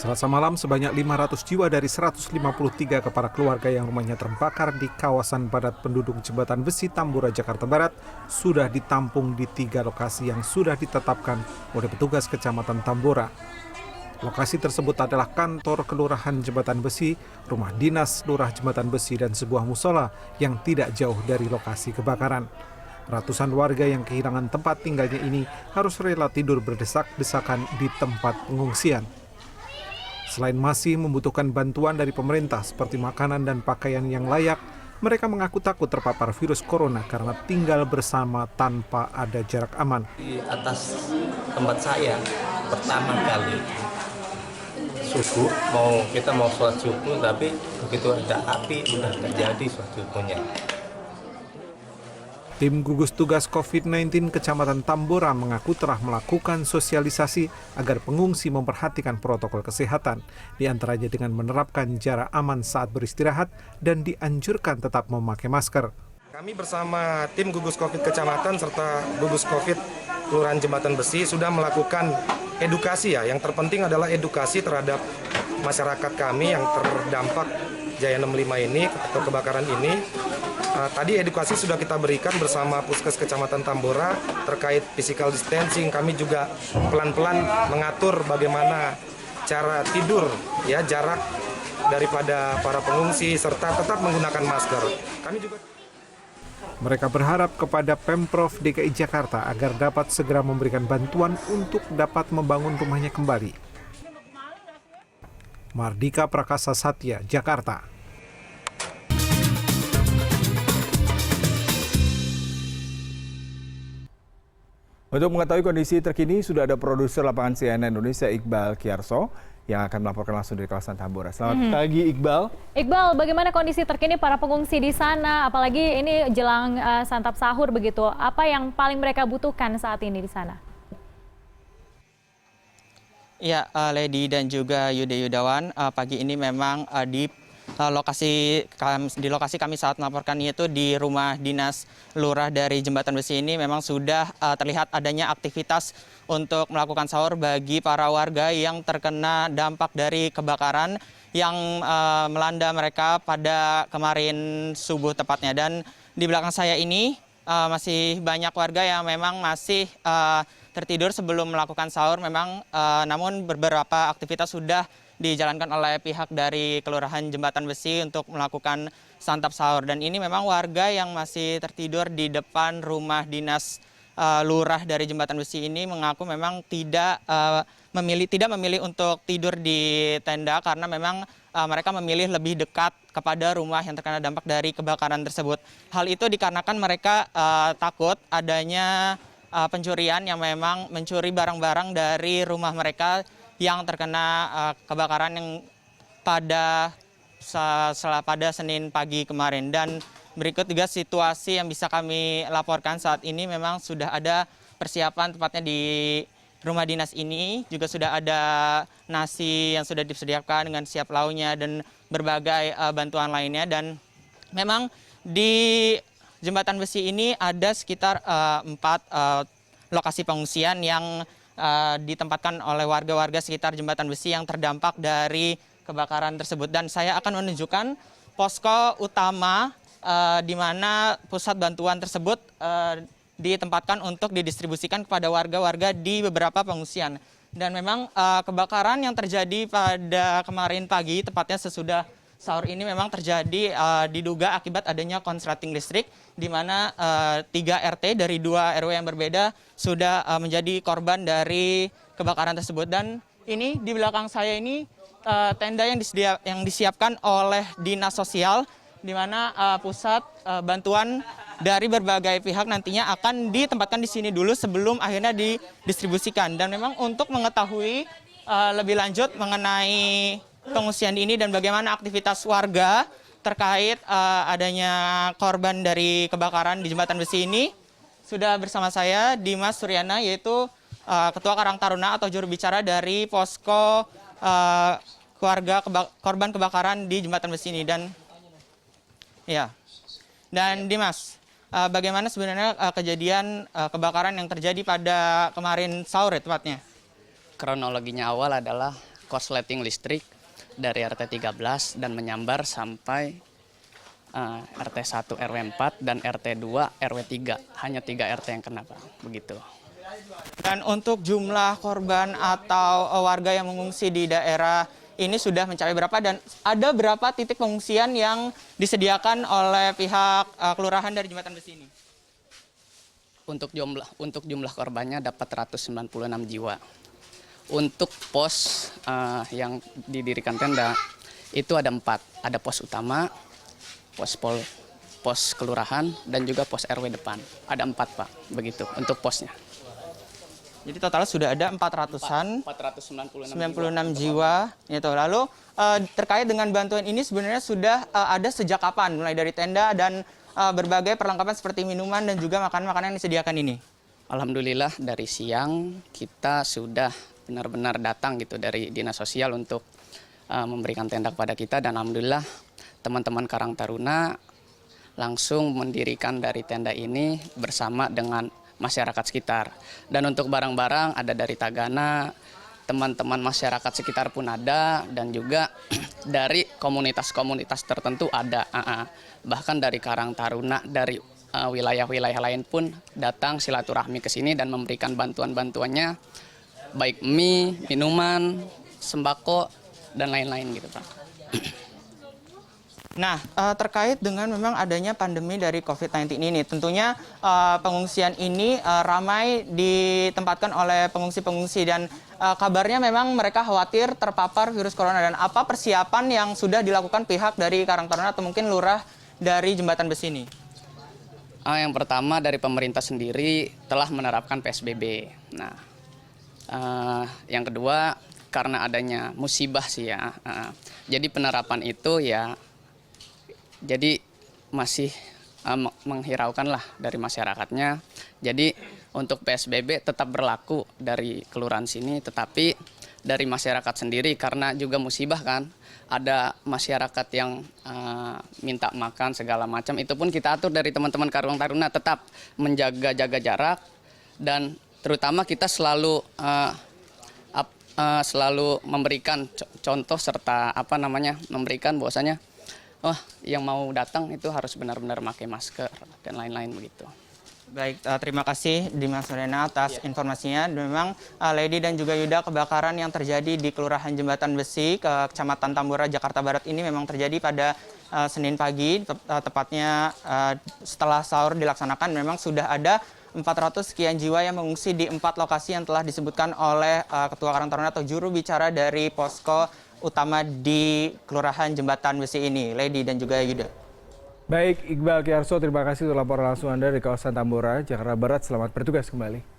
Selasa malam, sebanyak 500 jiwa dari 153 kepala keluarga yang rumahnya terbakar di kawasan padat penduduk Jembatan Besi, Tambora, Jakarta Barat sudah ditampung di 3 lokasi yang sudah ditetapkan oleh petugas Kecamatan Tambora. Lokasi tersebut adalah kantor Kelurahan Jembatan Besi, rumah dinas Lurah Jembatan Besi, dan sebuah musola yang tidak jauh dari lokasi kebakaran. Ratusan warga yang kehilangan tempat tinggalnya ini harus rela tidur berdesak-desakan di tempat pengungsian. Selain masih membutuhkan bantuan dari pemerintah seperti makanan dan pakaian yang layak, mereka mengaku takut terpapar virus corona karena tinggal bersama tanpa ada jarak aman. Di atas tempat saya pertama kali subuh, kita mau sholat subuh, tapi begitu ada api udah terjadi sholat subuhnya. Tim gugus tugas COVID-19 Kecamatan Tambora mengaku telah melakukan sosialisasi agar pengungsi memperhatikan protokol kesehatan, diantaranya dengan menerapkan jarak aman saat beristirahat dan dianjurkan tetap memakai masker. Kami bersama tim gugus COVID Kecamatan serta gugus COVID Kelurahan Jembatan Besi sudah melakukan edukasi ya. Yang terpenting adalah edukasi terhadap masyarakat kami yang terdampak Jaya 65 ini atau kebakaran ini. Tadi edukasi sudah kita berikan bersama Puskes Kecamatan Tambora terkait physical distancing. Kami juga pelan-pelan mengatur bagaimana cara tidur, ya, jarak daripada para pengungsi serta tetap menggunakan masker. Kami juga Mereka berharap kepada Pemprov DKI Jakarta agar dapat segera memberikan bantuan untuk dapat membangun rumahnya kembali. Mardika Prakasa Satya, Jakarta. Untuk mengetahui kondisi terkini, sudah ada produser lapangan CNN Indonesia Iqbal Kiyarso yang akan melaporkan langsung dari kawasan Tambora. Selamat pagi, Iqbal. Iqbal, bagaimana kondisi terkini para pengungsi di sana? Apalagi ini jelang santap sahur begitu. Apa yang paling mereka butuhkan saat ini di sana? Ya, Lady dan juga Yuda Yudawan, pagi ini memang di lokasi kami saat melaporkan, yaitu di rumah dinas lurah dari Jembatan Besi ini memang sudah terlihat adanya aktivitas untuk melakukan sahur bagi para warga yang terkena dampak dari kebakaran yang melanda mereka pada kemarin subuh tepatnya. Dan di belakang saya ini masih banyak warga yang memang masih tertidur sebelum melakukan sahur memang, namun beberapa aktivitas sudah dijalankan oleh pihak dari Kelurahan Jembatan Besi untuk melakukan santap sahur. Dan ini memang warga yang masih tertidur di depan rumah dinas lurah dari Jembatan Besi ini mengaku memang tidak memilih untuk tidur di tenda karena memang mereka memilih lebih dekat kepada rumah yang terkena dampak dari kebakaran tersebut. Hal itu dikarenakan mereka takut adanya pencurian yang memang mencuri barang-barang dari rumah mereka yang terkena kebakaran yang pada Senin pagi kemarin. Dan berikut juga situasi yang bisa kami laporkan saat ini. Memang sudah ada persiapan tepatnya di rumah dinas ini, juga sudah ada nasi yang sudah disediakan dengan siap lauknya dan berbagai bantuan lainnya. Dan memang di Jembatan Besi ini ada sekitar 4 lokasi pengungsian yang ditempatkan oleh warga-warga sekitar Jembatan Besi yang terdampak dari kebakaran tersebut. Dan saya akan menunjukkan posko utama di mana pusat bantuan tersebut ditempatkan untuk didistribusikan kepada warga-warga di beberapa pengungsian. Dan memang kebakaran yang terjadi pada kemarin pagi, tepatnya sesudah sahur ini, memang terjadi diduga akibat adanya konsleting listrik, di mana 3 RT dari 2 RW yang berbeda sudah menjadi korban dari kebakaran tersebut. Dan ini di belakang saya ini tenda yang disiapkan oleh Dinas Sosial, di mana pusat bantuan dari berbagai pihak nantinya akan ditempatkan di sini dulu sebelum akhirnya didistribusikan. Dan memang untuk mengetahui lebih lanjut mengenai pengungsian ini dan bagaimana aktivitas warga terkait adanya korban dari kebakaran di Jembatan Besi ini, sudah bersama saya Dimas Suryana, yaitu Ketua Karang Taruna atau juru bicara dari posko keluarga korban kebakaran di Jembatan Besi ini. Dan Dimas, bagaimana sebenarnya kejadian kebakaran yang terjadi pada kemarin sahur tepatnya? Kronologinya awal adalah korsleting listrik dari RT 13 dan menyambar sampai RT 1 RW 4 dan RT 2 RW 3. Hanya 3 RT yang kena, Pak. Begitu. Dan untuk jumlah korban atau warga yang mengungsi di daerah ini sudah mencapai berapa dan ada berapa titik pengungsian yang disediakan oleh pihak kelurahan dari Jembatan Besi ini? Untuk jumlah korbannya dapat 196 jiwa. Untuk pos yang didirikan tenda itu ada 4. Ada pos utama, pos kelurahan, dan juga pos RW depan. Ada 4, Pak, begitu untuk posnya. Jadi total sudah ada 496 jiwa. Gitu. Lalu terkait dengan bantuan ini sebenarnya sudah ada sejak kapan? Mulai dari tenda dan berbagai perlengkapan seperti minuman dan juga makanan-makanan yang disediakan ini. Alhamdulillah dari siang kita sudah benar-benar datang gitu dari Dinas Sosial untuk memberikan tenda kepada kita, dan alhamdulillah teman-teman Karang Taruna langsung mendirikan dari tenda ini bersama dengan masyarakat sekitar. Dan untuk barang-barang ada dari Tagana, teman-teman masyarakat sekitar pun ada, dan juga dari komunitas-komunitas tertentu ada. Bahkan dari Karang Taruna, dari wilayah-wilayah lain pun datang silaturahmi ke sini dan memberikan bantuan-bantuannya, baik mie, minuman, sembako, dan lain-lain gitu, Pak. Nah, terkait dengan memang adanya pandemi dari COVID-19 ini, tentunya pengungsian ini ramai ditempatkan oleh pengungsi-pengungsi dan kabarnya memang mereka khawatir terpapar virus corona. Dan apa persiapan yang sudah dilakukan pihak dari Karang Taruna atau mungkin lurah dari Jembatan Besi ini? Yang pertama dari pemerintah sendiri telah menerapkan PSBB. Nah, yang kedua karena adanya musibah sih ya. Jadi penerapan itu ya jadi masih menghiraukan lah dari masyarakatnya. Jadi untuk PSBB tetap berlaku dari kelurahan sini, tetapi dari masyarakat sendiri karena juga musibah kan, ada masyarakat yang minta makan segala macam, itu pun kita atur dari teman-teman Karang Taruna tetap menjaga jarak, dan terutama kita selalu memberikan contoh serta memberikan bahwasanya yang mau datang itu harus benar-benar pakai masker dan lain-lain begitu. Baik, terima kasih Dimas Nurdena atas informasinya. Memang Lady dan juga Yuda, kebakaran yang terjadi di Kelurahan Jembatan Besi, Kecamatan Tambora, Jakarta Barat ini memang terjadi pada Senin pagi, tepatnya setelah sahur dilaksanakan. Memang sudah ada 400 sekian jiwa yang mengungsi di 4 lokasi yang telah disebutkan oleh Ketua Karang Taruna atau juru bicara dari posko utama di Kelurahan Jembatan Besi ini, Lady dan juga Yuda. Baik, Iqbal Kiarso, terima kasih untuk laporan langsung Anda dari kawasan Tambora, Jakarta Barat. Selamat bertugas kembali.